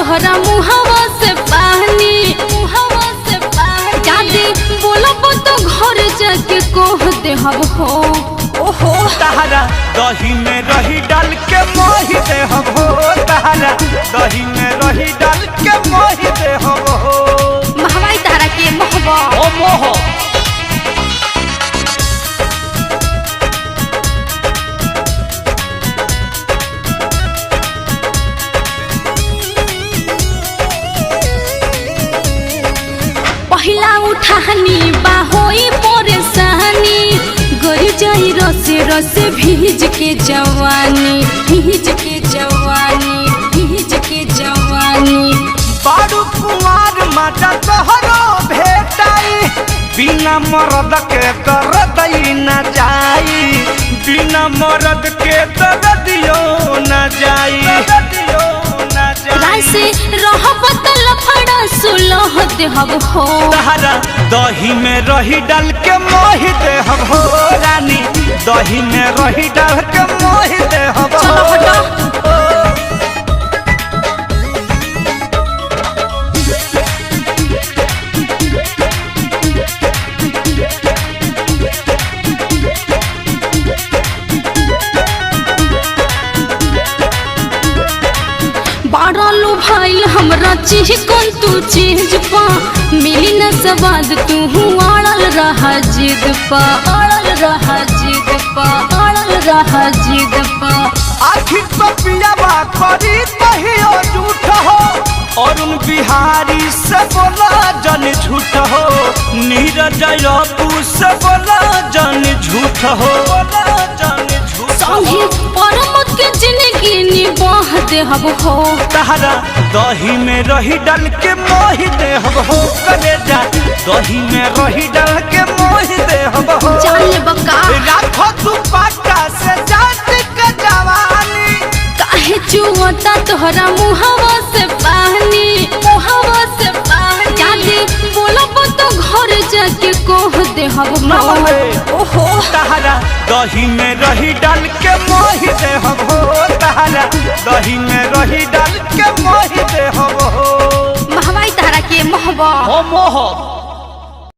तोहरा मुहावा से पानी जादे बोलब तो घर जाके कह दे हम हो। ओहो तहरा दही में रही डाल के मोहि दे हम हो। तहरा दही में रही डाल के मोहि दे हम हो। महवाई तारा के मोहबा ओ मोह पहिला उठानी बाहोई परेशानी गर जाई रसे रसे भीज के जवानी बारू कुमार माता तोहरो भेटाई बिना मरद के दर्द न जाई। बिना मरद के दर्दियो न जाई। राय से रहब त लफड़ा सुलह देहब हो। तहरा दही में रही डाल के मोहि दे हम हो। रानी दही में रही डाल के मोहि दे हम हो। चलो हटो बारलो भाई हमरा चीज कौन तू चीज पा मिली न स्वाद तू अड़ल रहा जिद पा आखिर तो पियावा करी कहियो झूठ हो। अरुण बिहारी से बोला जन झूठ हो। नीरज अपू से बोला जन झूठ हो। संगे परमत के जिंदगी निबाह देहब हो। तहरा दही में रही डाल के मोहि दे हम हो। कलेजा दही में रही डाल के मोहि दे हम हो। जान बका राखो तू पाटा से जात के जवानी काहे चुवता तोहरा मुहावा से पानी जादे बोलब तो घर जाके कह देहब हो। ओहो तहरा दही में रही डाल के मोहि दे हम हो। तहरा दही में रही डाल के मोहि दे हम हो। महवाई तारा के मोहबा ओ मोह